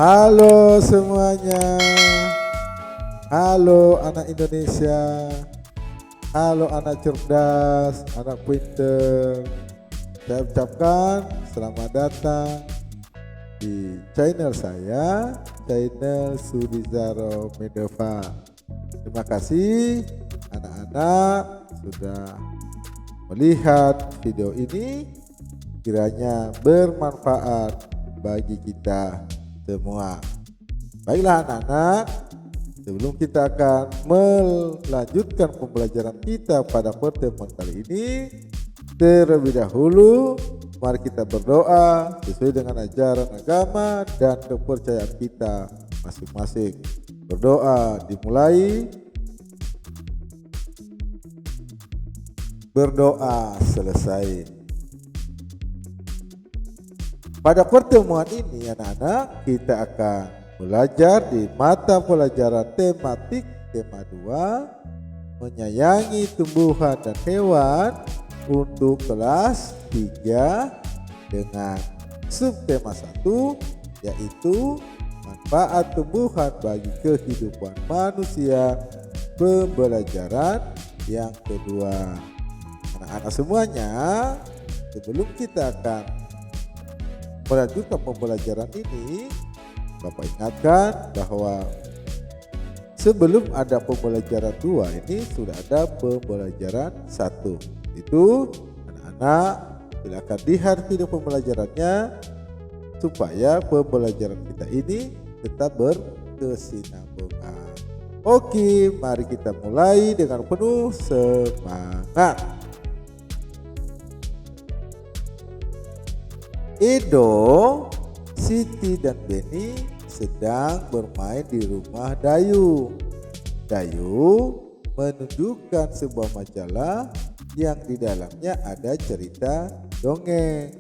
Halo semuanya, halo anak Indonesia, halo anak cerdas, anak pinter. Saya ucapkan selamat datang di channel saya, channel Sudizaro Medeva. Terima kasih anak-anak sudah melihat video ini, kiranya bermanfaat bagi kita semua. Baiklah anak-anak, sebelum kita akan melanjutkan pembelajaran kita pada pertemuan kali ini, terlebih dahulu mari kita berdoa sesuai dengan ajaran agama dan kepercayaan kita masing-masing. Berdoa dimulai, berdoa selesai. Pada pertemuan ini anak-anak, kita akan belajar di mata pelajaran tematik tema 2, menyayangi tumbuhan dan hewan untuk kelas 3 dengan subtema 1 yaitu manfaat tumbuhan bagi kehidupan manusia, pembelajaran yang kedua. Anak-anak semuanya, sebelum kita akan melanjutkan pembelajaran ini, Bapak ingatkan bahwa sebelum ada pembelajaran 2 ini sudah ada pembelajaran 1. Itu anak-anak silakan lihat video pembelajarannya supaya pembelajaran kita ini tetap berkesinambungan. Oke, mari kita mulai dengan penuh semangat. Edo, Siti dan Beni sedang bermain di rumah Dayu. Dayu menunjukkan sebuah majalah yang di dalamnya ada cerita dongeng.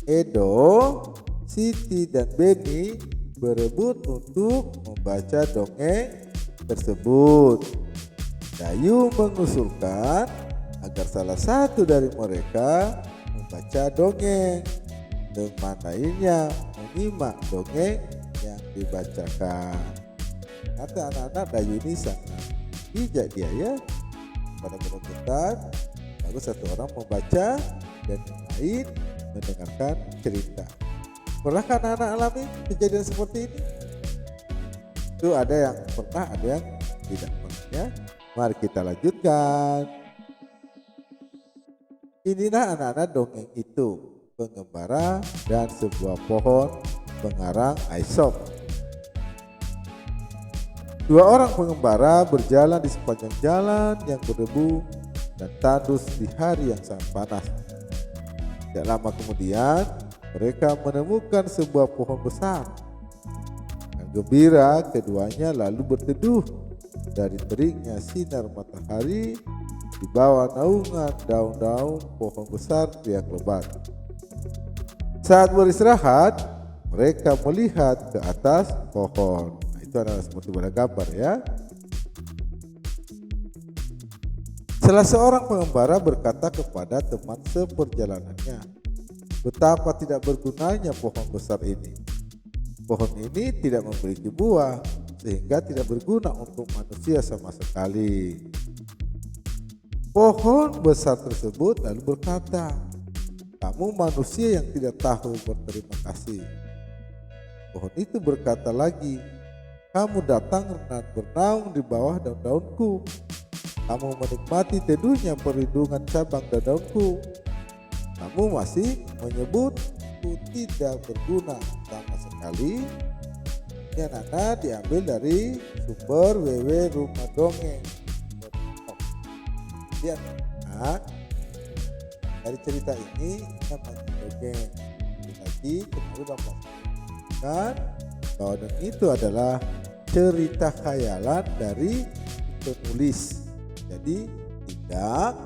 Edo, Siti dan Beni berebut untuk membaca dongeng tersebut. Dayu mengusulkan agar salah satu dari mereka membaca dongeng, teman lainnya menyimak dongeng yang dibacakan. Kata anak-anak, Dayu ini sangat bijak dia ya. Pada menentukan baru satu orang membaca dan yang lain mendengarkan cerita. Pernahkah anak-anak alami kejadian seperti ini? Itu ada yang pernah, ada yang tidak pernah ya. Mari kita lanjutkan. Inilah anak-anak dongeng itu, pengembara dan sebuah pohon pengarang Aesop. Dua orang pengembara berjalan di sepanjang jalan yang berdebu dan tandus di hari yang sangat panas. Tidak lama kemudian mereka menemukan sebuah pohon besar. Dengan gembira keduanya lalu berteduh dari teriknya sinar matahari di bawah naungan daun-daun pohon besar yang lebat. Saat beristirahat, mereka melihat ke atas pohon. Nah, itu adalah seperti pada gambar ya. Salah seorang pengembara berkata kepada teman seperjalanannya, betapa tidak bergunanya pohon besar ini. Pohon ini tidak memiliki buah, sehingga tidak berguna untuk manusia sama sekali. Pohon besar tersebut lalu berkata, kamu manusia yang tidak tahu berterima kasih. Pohon itu berkata lagi, kamu datang dan bernaung di bawah daun-daunku. Kamu menikmati teduhnya perlindungan cabang dan daunku. Kamu masih menyebutku tidak berguna sama sekali. Ini anak-anak diambil dari sumber www.rumah-dongeng. Lihat, nah, dari cerita ini kita masih dongeng. Lagi kemarin Bapak sampaikan bahwa itu adalah cerita khayalan dari penulis. Jadi tidak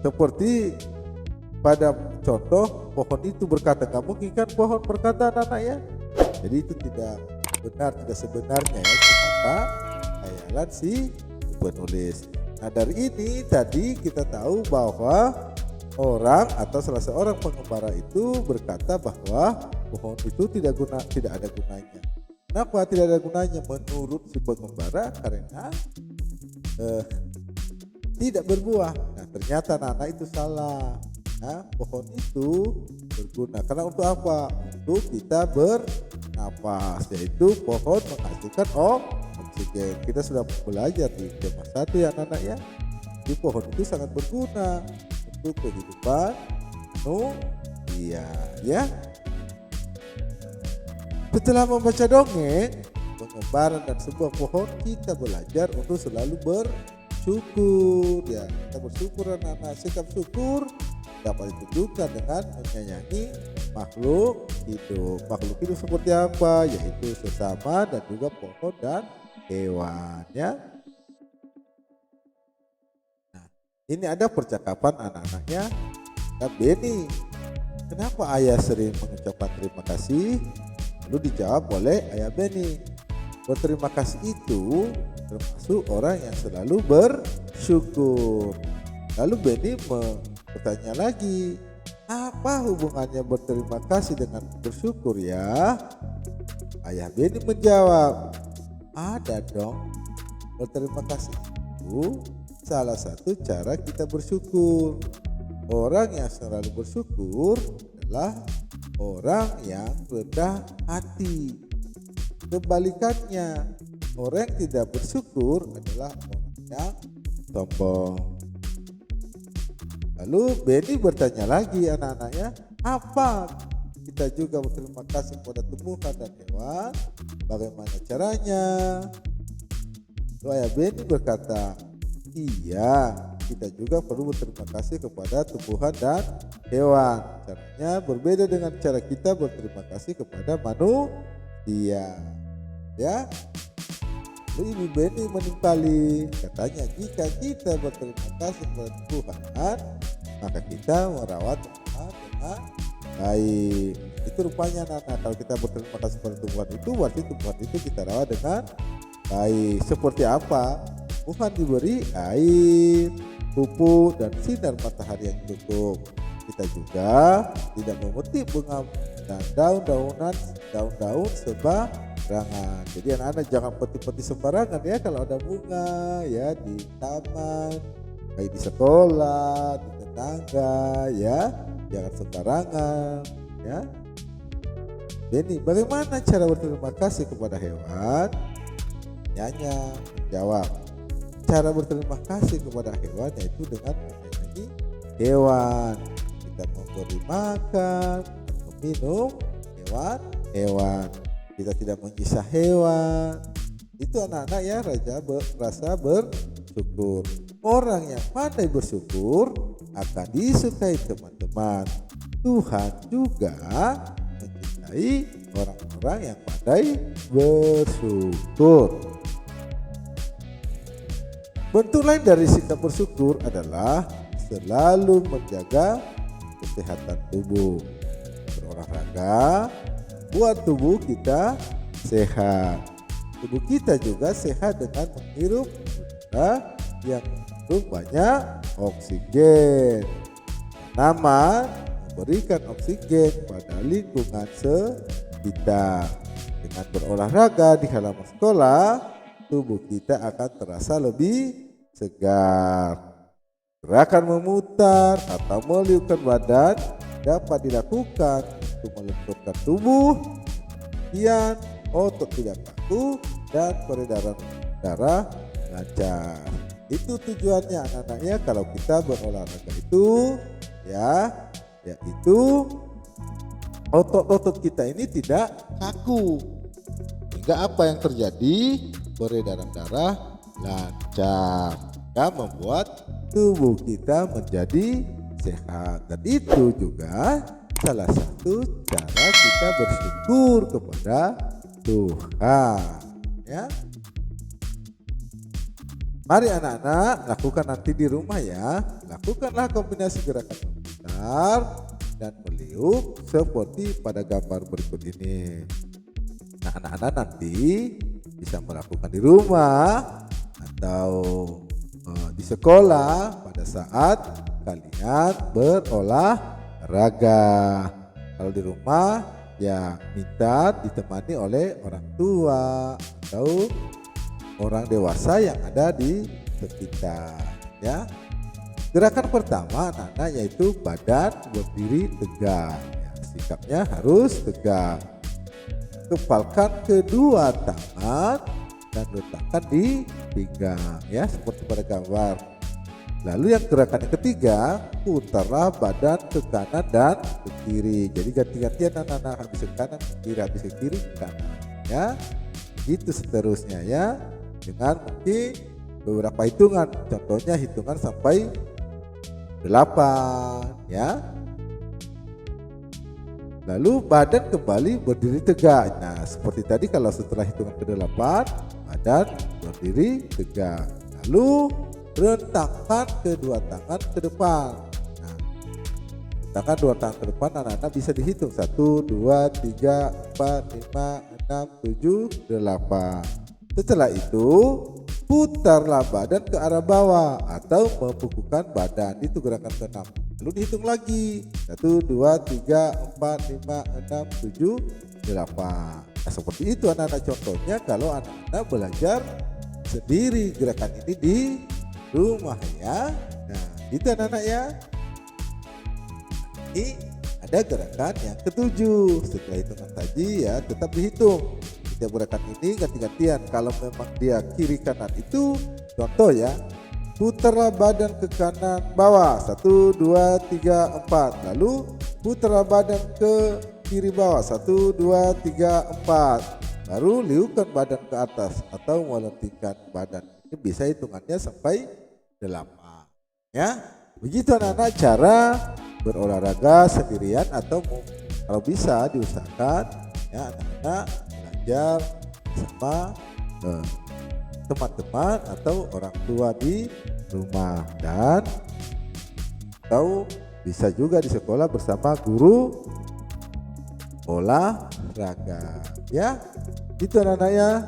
seperti pada contoh pohon itu berkata, nggak mungkin kan pohon berkata anak-anak ya. Jadi itu tidak benar, tidak sebenarnya ya, cuma khayalan si penulis. Nah dari ini tadi kita tahu bahwa orang atau salah seorang pengembara itu berkata bahwa pohon itu tidak ada gunanya. Kenapa tidak ada gunanya menurut si pengembara? Karena tidak berbuah. Nah, ternyata anak itu salah. Nah, pohon itu berguna. Karena untuk apa? Untuk kita bernapas, yaitu pohon menghasilkan oksigen. Kita sudah belajar di kelas 1 ya anak-anak ya. Di pohon itu sangat berguna untuk kehidupan manusia ya. Setelah membaca dongeng, pengembaraan dan sebuah pohon, kita belajar untuk selalu bersyukur ya. Kita bersyukur anak-anak. Sikap syukur dapat ditunjukkan dengan menyayangi makhluk hidup. Makhluk hidup seperti apa? Yaitu sesama dan juga pohon dan hewan ya. Nah, ini ada percakapan anak-anaknya dan Benny. Kenapa ayah sering mengucapkan terima kasih? Lalu dijawab oleh ayah Benny. Berterima kasih itu termasuk orang yang selalu bersyukur. Lalu Benny bertanya lagi, apa hubungannya berterima kasih dengan bersyukur ya? Ayah Benny menjawab, ada dong. Berterima kasih itu salah satu cara kita bersyukur. Orang yang selalu bersyukur adalah orang yang rendah hati. Kebalikannya, orang yang tidak bersyukur adalah orang yang sombong. Lalu Benny bertanya lagi anak-anaknya, apa kita juga berterima kasih kepada tumbuhan dan hewan? Bagaimana caranya? Lalu ayah Benny berkata, iya, kita juga perlu berterima kasih kepada tumbuhan dan hewan. Caranya berbeda dengan cara kita berterima kasih kepada manusia. Ya. Lalu Ibu Benny menimpali, katanya jika kita berterima kasih kepada Tuhan, maka kita merawat dengan baik. Itu rupanya anak-anak, kalau kita berterima kasih kepada Tuhan itu berarti Tuhan itu kita rawat dengan baik. Seperti apa? Tuhan diberi air, pupuk dan sinar matahari yang cukup. Kita juga tidak memetik bunga dan daun-daun sembarangan. Jadi anak-anak jangan petik-petik sembarangan ya kalau ada bunga ya di taman, baik di sekolah, di tetangga ya, jangan sembarangan ya. Benny, bagaimana cara berterima kasih kepada hewan? Nyanya menjawab, cara berterima kasih kepada hewan yaitu dengan menyayangi hewan. Kita memberi makan atau minum hewan. Kita tidak menyiksa hewan. Itu anak-anak ya rasa bersyukur. Orang yang pandai bersyukur akan disukai teman-teman. Tuhan juga mencintai orang-orang yang pandai bersyukur. Bentuk lain dari sikap bersyukur adalah selalu menjaga kesehatan tubuh. Berolahraga buat tubuh kita sehat. Tubuh kita juga sehat dengan menghirup udara yang mengandung banyak oksigen. Tanaman memberikan oksigen pada lingkungan sekitar. Dengan berolahraga di halaman sekolah, tubuh kita akan terasa lebih segar. Gerakan memutar atau meliukkan badan dapat dilakukan untuk melenturkan tubuh, kemudian otot tidak kaku dan peredaran darah lancar. Itu tujuannya anak-anaknya kalau kita berolahraga itu ya, yaitu otot-otot kita ini tidak kaku. Hingga apa yang terjadi? Peredaran darah lancar dan membuat tubuh kita menjadi sehat. Dan itu juga salah satu cara kita bersyukur kepada Tuhan ya. Mari anak-anak lakukan nanti di rumah ya. Lakukanlah kombinasi gerakan memutar dan meliuk seperti pada gambar berikut ini. Nah, anak-anak nanti bisa melakukan di rumah atau di sekolah pada saat kalian berolahraga. Kalau di rumah ya minta ditemani oleh orang tua atau orang dewasa yang ada di sekitar ya. Gerakan pertama anak-anak yaitu badan berdiri tegak ya, sikapnya harus tegak. Kepalkan kedua tangan dan letakkan di pinggang ya, seperti pada gambar. Lalu yang gerakan yang ketiga, putarlah badan ke kanan dan ke kiri. Jadi ganti-gantian anak-anak, habis ke kanan ke kiri, habis ke kiri ke kanan ya. Gitu seterusnya ya, dengan mungkin beberapa hitungan. Contohnya hitungan sampai 8 ya. Lalu badan kembali berdiri tegak. Nah seperti tadi, kalau setelah hitungan ke-8 badan berdiri tegak. Lalu rentangkan kedua tangan ke depan. Nah, rentangkan dua tangan ke depan, anak-anak bisa dihitung 1, 2, 3, 4, 5, 6, 7, 8. Setelah itu putarlah badan ke arah bawah atau membukukan badan. Itu gerakan ke-6. Lalu dihitung lagi 1, 2, 3, 4, 5, 6, 7, 8. Nah, seperti itu anak-anak contohnya kalau anak-anak belajar sendiri gerakan ini di rumah ya. Nah itu anak-anak ya. Ini ada gerakan yang ke-7. Setelah hitungan tadi ya tetap dihitung. Setiap gerakan ini ganti-gantian. Kalau memang dia kiri kanan itu contoh ya, putarlah badan ke kanan bawah 1, 2, 3, 4. Lalu putarlah badan ke kiri bawah 1, 2, 3, 4. Baru liukan badan ke atas atau melentingkan badan. Ini bisa hitungannya sampai 8 ya. Begitu anak-anak cara berolahraga sendirian atau kalau bisa diusahakan ya anak-anak belajar bersama teman-teman atau orang tua di rumah, dan atau bisa juga di sekolah bersama guru olahraga ya. Itu anak-anak ya.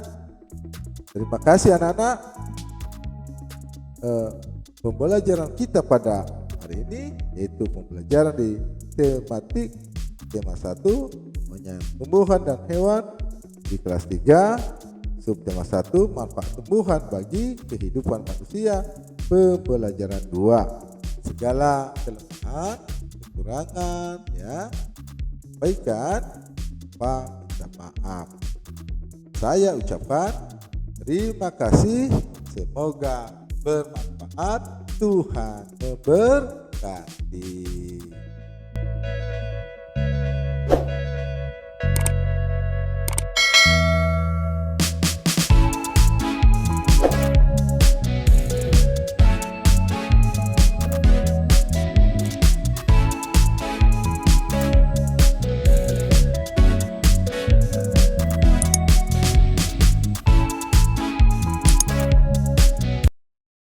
Terima kasih anak-anak. Pembelajaran kita pada hari ini yaitu pembelajaran di tematik tema 1 menyangkut tumbuhan dan hewan di kelas 3, subtema 1 manfaat tumbuhan bagi kehidupan manusia, pembelajaran 2 segala kelemahan kekurangan ya, kebaikan tanpa minta maaf. Saya ucapkan terima kasih, semoga bermanfaat, Tuhan memberkati.